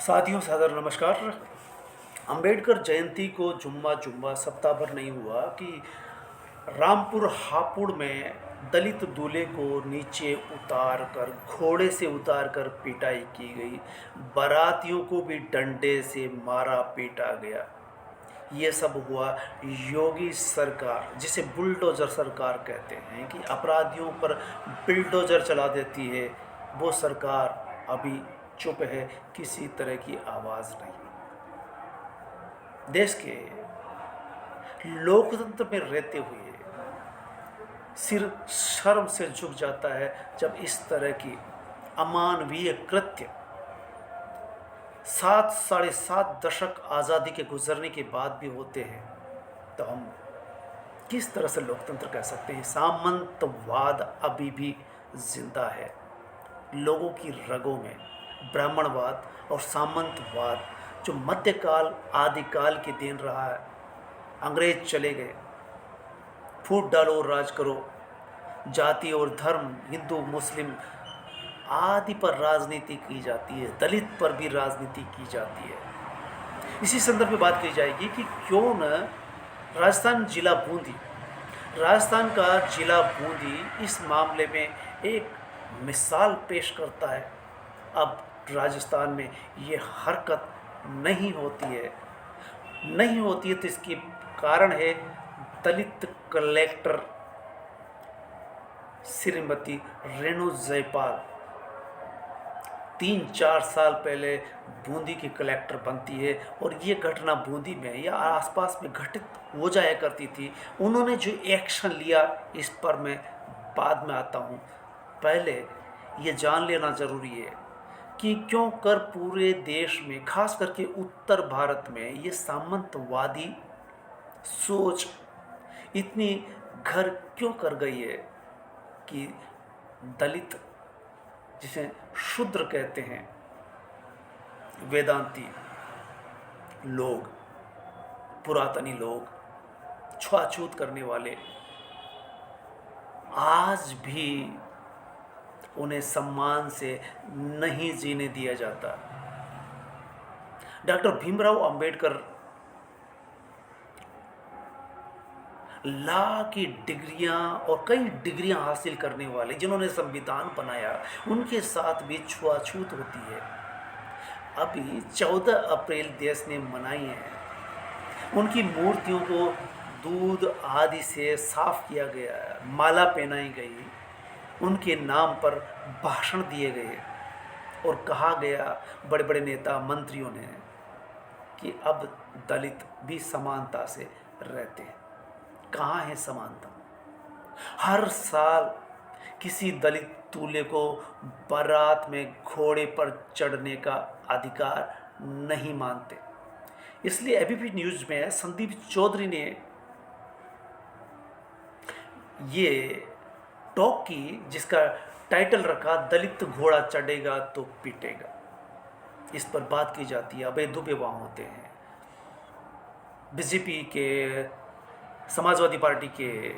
साथियों सादर नमस्कार। अंबेडकर जयंती को जुम्मा जुम्मा सप्ताह भर नहीं हुआ कि रामपुर हापुड़ में दलित दूल्हे को नीचे उतार कर घोड़े से उतार कर पिटाई की गई। बारातियों को भी डंडे से मारा पीटा गया। ये सब हुआ योगी सरकार, जिसे बुलडोज़र सरकार कहते हैं, कि अपराधियों पर बिल्डोज़र चला देती है। वो सरकार अभी चुप है, किसी तरह की आवाज़ नहीं। देश के लोकतंत्र में रहते हुए सिर शर्म से झुक जाता है जब इस तरह की अमानवीय कृत्य 7 साढ़े 7 दशक आज़ादी के गुजरने के बाद भी होते हैं। तो हम किस तरह से लोकतंत्र कह सकते हैं? सामंतवाद अभी भी जिंदा है। लोगों की रगों में ब्राह्मणवाद और सामंतवाद, जो मध्यकाल आदिकाल के दिन रहा है। अंग्रेज चले गए, फूट डालो और राज करो, जाति और धर्म, हिंदू मुस्लिम आदि पर राजनीति की जाती है, दलित पर भी राजनीति की जाती है। इसी संदर्भ में बात की जाएगी कि क्यों न राजस्थान का जिला बूंदी इस मामले में एक मिसाल पेश करता है। अब राजस्थान में ये हरकत नहीं होती है तो इसके कारण है दलित कलेक्टर श्रीमती रेणु जयपाल 3-4 साल पहले बूंदी की कलेक्टर बनती है और ये घटना बूंदी में या आसपास में घटित हो जाया करती थी। उन्होंने जो एक्शन लिया इस पर मैं बाद में आता हूँ। पहले ये जान लेना ज़रूरी है कि क्यों कर पूरे देश में, खास करके उत्तर भारत में, ये सामंतवादी सोच इतनी घर क्यों कर गई है कि दलित, जिसे शूद्र कहते हैं, वेदांती लोग, पुरातनी लोग, छुआछूत करने वाले, आज भी उन्हें सम्मान से नहीं जीने दिया जाता। डॉक्टर भीमराव अंबेडकर लॉ की डिग्रियां और कई डिग्रियां हासिल करने वाले, जिन्होंने संविधान बनाया, उनके साथ भी छुआछूत होती है। अभी 14 अप्रैल देश ने मनाई है। उनकी मूर्तियों को दूध आदि से साफ किया गया, माला पहनाई गई, उनके नाम पर भाषण दिए गए और कहा गया बड़े बड़े नेता मंत्रियों ने कि अब दलित भी समानता से रहते हैं। कहाँ है समानता? हर साल किसी दलित दूल्हे को बारात में घोड़े पर चढ़ने का अधिकार नहीं मानते। इसलिए एबीपी न्यूज़ में संदीप चौधरी ने ये टॉक की, जिसका टाइटल रखा दलित घोड़ा चढ़ेगा तो पीटेगा। इस पर बात की जाती है। अभय दुबे वहाँ होते हैं, बीजेपी के, समाजवादी पार्टी के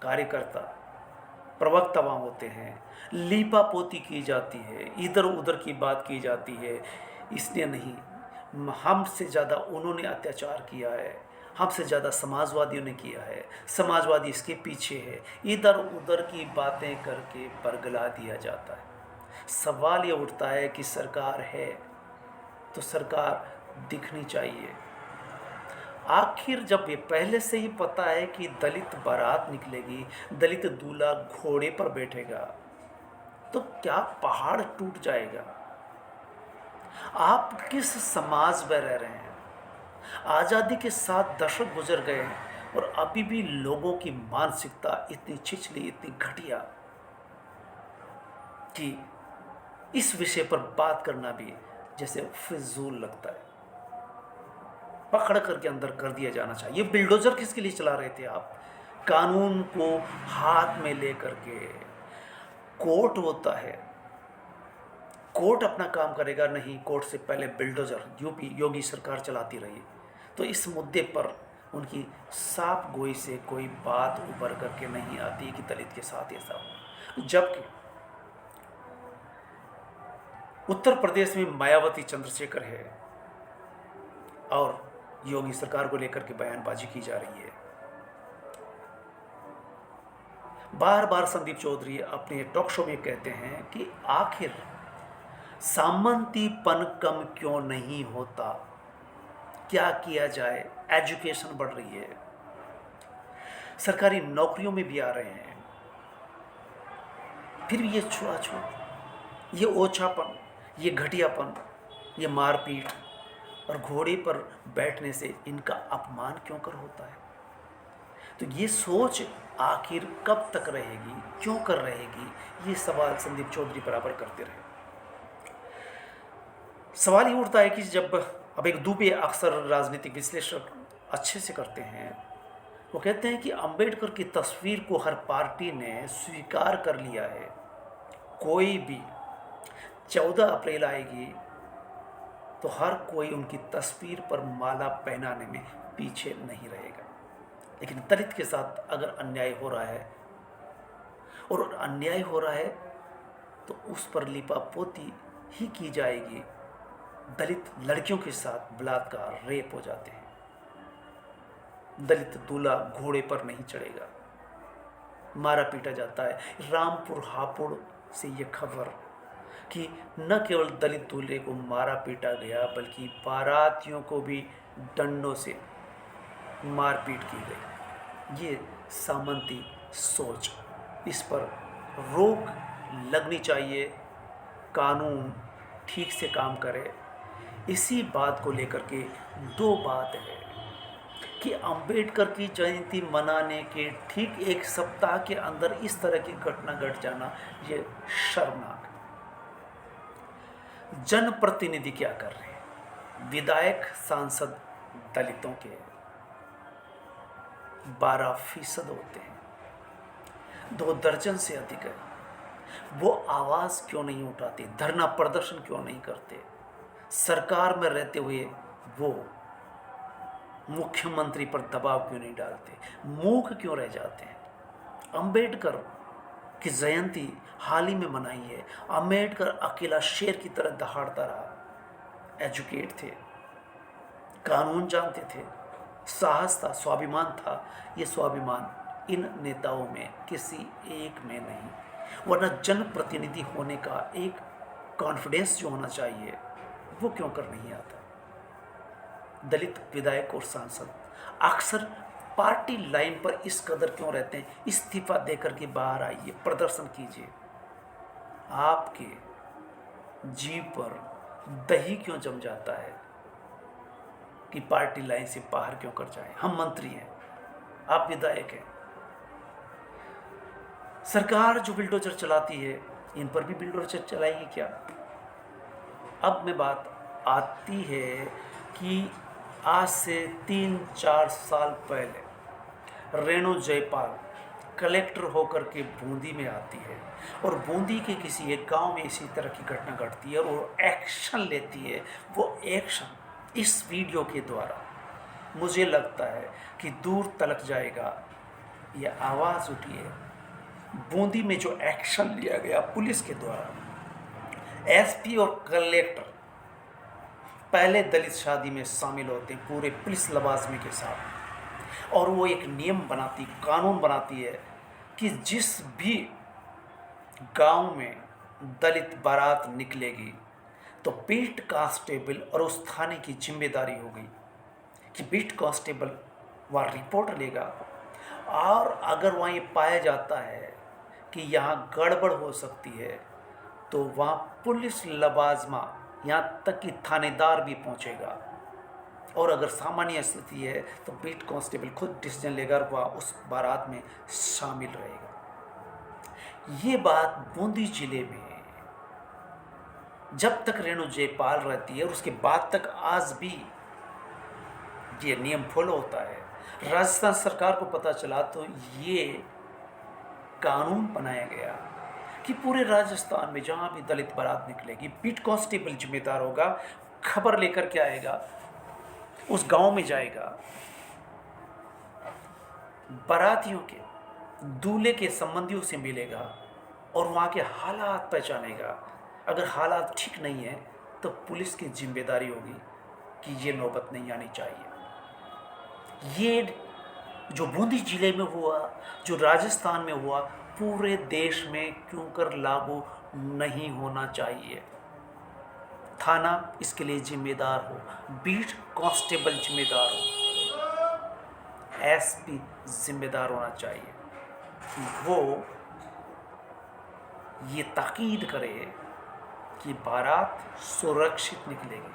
कार्यकर्ता, प्रवक्ता वहाँ होते हैं। लीपा पोती की जाती है, इधर उधर की बात की जाती है। इसलिए नहीं, हमसे ज़्यादा उन्होंने अत्याचार किया है, हमसे ज़्यादा समाजवादियों ने किया है, समाजवादी इसके पीछे है। इधर उधर की बातें करके बरगला दिया जाता है। सवाल ये उठता है कि सरकार है तो सरकार दिखनी चाहिए। आखिर जब ये पहले से ही पता है कि दलित बारात निकलेगी, दलित दूल्हा घोड़े पर बैठेगा, तो क्या पहाड़ टूट जाएगा? आप किस समाज में रह रहे हैं? आज़ादी के 7 दशक गुजर गए और अभी भी लोगों की मानसिकता इतनी छिछली, इतनी घटिया कि इस विषय पर बात करना भी जैसे फिजूल लगता है। पकड़ करके अंदर कर दिया जाना चाहिए। बिल्डोजर किसके लिए चला रहे थे आप? कानून को हाथ में लेकर के। कोर्ट होता है, कोर्ट अपना काम करेगा, नहीं कोर्ट से पहले बिल्डोजर योगी सरकार चलाती रही। तो इस मुद्दे पर उनकी साफ गोई से कोई बात उभर करके नहीं आती कि दलित के साथ ऐसा हो। जबकि उत्तर प्रदेश में मायावती चंद्रशेखर है और योगी सरकार को लेकर के बयानबाजी की जा रही है। बार बार संदीप चौधरी अपने टॉक शो में कहते हैं कि आखिर सामंतीपन कम क्यों नहीं होता, क्या किया जाए, एजुकेशन बढ़ रही है, सरकारी नौकरियों में भी आ रहे हैं, फिर भी ये छुआछूत, ये ओछापन, ये घटियापन, ये मारपीट और घोड़े पर बैठने से इनका अपमान क्यों कर होता है। तो ये सोच आखिर कब तक रहेगी, क्यों कर रहेगी, ये सवाल संदीप चौधरी बराबर करते रहे। सवाल ये उठता है कि जब अब एक दुबे अक्सर राजनीतिक विश्लेषक अच्छे से करते हैं, वो कहते हैं कि अंबेडकर की तस्वीर को हर पार्टी ने स्वीकार कर लिया है, कोई भी 14 अप्रैल आएगी तो हर कोई उनकी तस्वीर पर माला पहनाने में पीछे नहीं रहेगा। लेकिन दलित के साथ अगर अन्याय हो रहा है और अन्याय हो रहा है तो उस पर लिपापोती ही की जाएगी। दलित लड़कियों के साथ बलात्कार, रेप हो जाते हैं, दलित दूल्हा घोड़े पर नहीं चढ़ेगा, मारा पीटा जाता है। रामपुर हापुड़ से ये खबर कि न केवल दलित दूल्हे को मारा पीटा गया बल्कि बारातियों को भी डंडों से मारपीट की गई। ये सामंती सोच, इस पर रोक लगनी चाहिए, कानून ठीक से काम करे। इसी बात को लेकर के दो बात है कि अंबेडकर की जयंती मनाने के ठीक एक सप्ताह के अंदर इस तरह की घटना घट जाना ये शर्मनाक है। जनप्रतिनिधि क्या कर रहे हैं? विधायक सांसद दलितों के 12% होते हैं, 2 दर्जन से अधिक है। वो आवाज़ क्यों नहीं उठाते, धरना प्रदर्शन क्यों नहीं करते, सरकार में रहते हुए वो मुख्यमंत्री पर दबाव क्यों नहीं डालते, मूक क्यों रह जाते हैं। अंबेडकर की जयंती हाल ही में मनाई है। अंबेडकर अकेला शेर की तरह दहाड़ता रहा, एजुकेट थे, कानून जानते थे, साहस था, स्वाभिमान था। ये स्वाभिमान इन नेताओं में किसी एक में नहीं, वरना जनप्रतिनिधि होने का एक कॉन्फिडेंस जो होना चाहिए वो क्यों कर नहीं आता। दलित विधायक और सांसद अक्सर पार्टी लाइन पर इस कदर क्यों रहते हैं? इस्तीफा देकर के बाहर आइए, प्रदर्शन कीजिए। आपके जीभ पर दही क्यों जम जाता है कि पार्टी लाइन से बाहर क्यों कर जाए? हम मंत्री हैं, आप विधायक हैं। सरकार जो बिल्डोजर चलाती है, इन पर भी बिल्डोजर चलाएगी क्या? अब में बात आती है कि आज से 3-4 साल पहले रेणु जयपाल कलेक्टर होकर के बूंदी में आती है और बूंदी के किसी एक गांव में इसी तरह की घटना घटती है और वो एक्शन लेती है। वो एक्शन इस वीडियो के द्वारा मुझे लगता है कि दूर तलक जाएगा। ये आवाज़ उठी है, बूंदी में जो एक्शन लिया गया पुलिस के द्वारा, एसपी और कलेक्टर पहले दलित शादी में शामिल होते हैं पूरे पुलिस लवाजमे के साथ, और वो एक नियम बनाती, कानून बनाती है कि जिस भी गांव में दलित बारात निकलेगी तो बीट कांस्टेबल और उस थाने की जिम्मेदारी होगी कि बीट कांस्टेबल वहाँ रिपोर्ट लेगा, और अगर वहाँ ये पाया जाता है कि यहाँ गड़बड़ हो सकती है तो वहाँ पुलिस लवाजमा, यहाँ तक कि थानेदार भी पहुँचेगा, और अगर सामान्य स्थिति है तो बीट कांस्टेबल खुद डिसीजन लेगा और वह उस बारात में शामिल रहेगा। ये बात बूंदी जिले में जब तक रेणु जयपाल रहती है और उसके बाद तक आज भी ये नियम फॉलो होता है। राजस्थान सरकार को पता चला तो ये कानून बनाया गया कि पूरे राजस्थान में जहाँ भी दलित बारात निकलेगी बीट कांस्टेबल जिम्मेदार होगा, खबर लेकर के आएगा, उस गांव में जाएगा, बारातियों के दूल्हे के संबंधियों से मिलेगा और वहाँ के हालात पहचानेगा, अगर हालात ठीक नहीं है तो पुलिस की जिम्मेदारी होगी कि ये नौबत नहीं आनी चाहिए। ये जो बूंदी जिले में हुआ, जो राजस्थान में हुआ, पूरे देश में क्यों कर लागू नहीं होना चाहिए। थाना इसके लिए जिम्मेदार हो, बीट कांस्टेबल जिम्मेदार हो, एसपी जिम्मेदार होना चाहिए। वो ये ताकीद करे कि बारात सुरक्षित निकलेगी,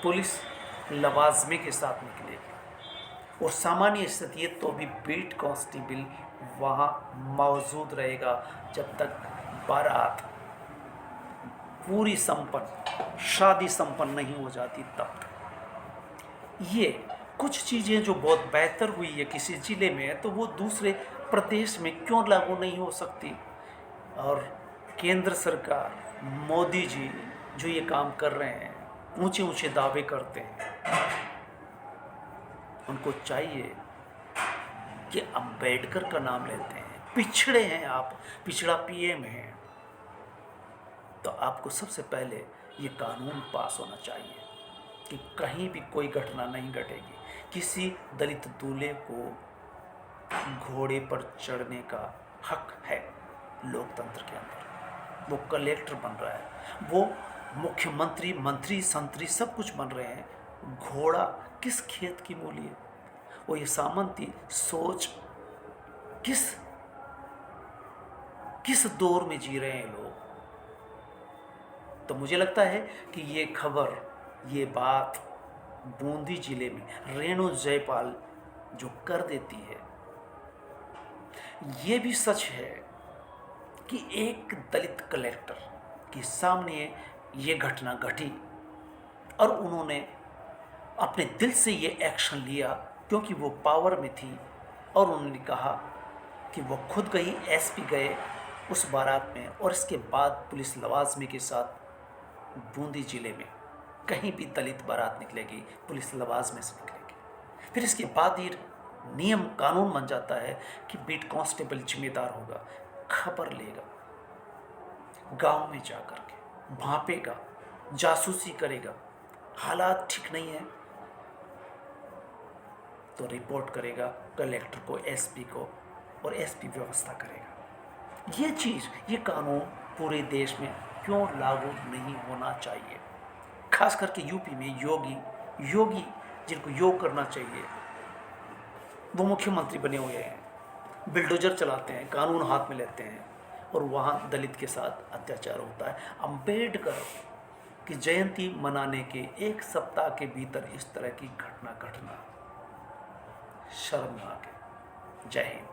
पुलिस लवाजमे के साथ निकलेगी, और सामान्य स्थिति है तो भी बीट कांस्टेबल वहाँ मौजूद रहेगा जब तक बारात पूरी संपन्न, शादी संपन्न नहीं हो जाती तब तक। ये कुछ चीज़ें जो बहुत बेहतर हुई है किसी ज़िले में, तो वो दूसरे प्रदेश में क्यों लागू नहीं हो सकती। और केंद्र सरकार, मोदी जी जो ये काम कर रहे हैं, ऊंचे ऊंचे दावे करते हैं, उनको चाहिए कि अम्बेडकर का नाम लेते हैं, पिछड़े हैं आप, पिछड़ा पीएम हैं, तो आपको सबसे पहले ये कानून पास होना चाहिए कि कहीं भी कोई घटना नहीं घटेगी। किसी दलित दूल्हे को घोड़े पर चढ़ने का हक है लोकतंत्र के अंदर। वो कलेक्टर बन रहा है, वो मुख्यमंत्री, मंत्री, संतरी सब कुछ बन रहे हैं, घोड़ा किस खेत की मूली है। वो ये सामंती सोच किस किस दौर में जी रहे हैं लोग। तो मुझे लगता है कि ये खबर, ये बात बूंदी जिले में रेणु जयपाल जो कर देती है, ये भी सच है कि एक दलित कलेक्टर के सामने ये घटना घटी और उन्होंने अपने दिल से ये एक्शन लिया क्योंकि वो पावर में थी, और उन्होंने कहा कि वो खुद गई, एसपी गए उस बारात में, और इसके बाद पुलिस लवाजमे के साथ बूंदी जिले में कहीं भी दलित बारात निकलेगी, पुलिस लवाजमे से निकलेगी। फिर इसके बाद ये नियम कानून बन जाता है कि बीट कांस्टेबल जिम्मेदार होगा, खबर लेगा, गांव में जाकर के भांपेगा, जासूसी करेगा, हालात ठीक नहीं है तो रिपोर्ट करेगा कलेक्टर को, एसपी को, और एसपी व्यवस्था करेगा। ये चीज़, ये कानून पूरे देश में क्यों लागू नहीं होना चाहिए। खास करके यूपी में योगी जिनको योग करना चाहिए, वो मुख्यमंत्री बने हुए हैं, बिल्डोजर चलाते हैं, कानून हाथ में लेते हैं, और वहाँ दलित के साथ अत्याचार होता है। अम्बेडकर की जयंती मनाने के एक सप्ताह के भीतर इस तरह की घटना घटना शर्मनाक है। जय हिंद।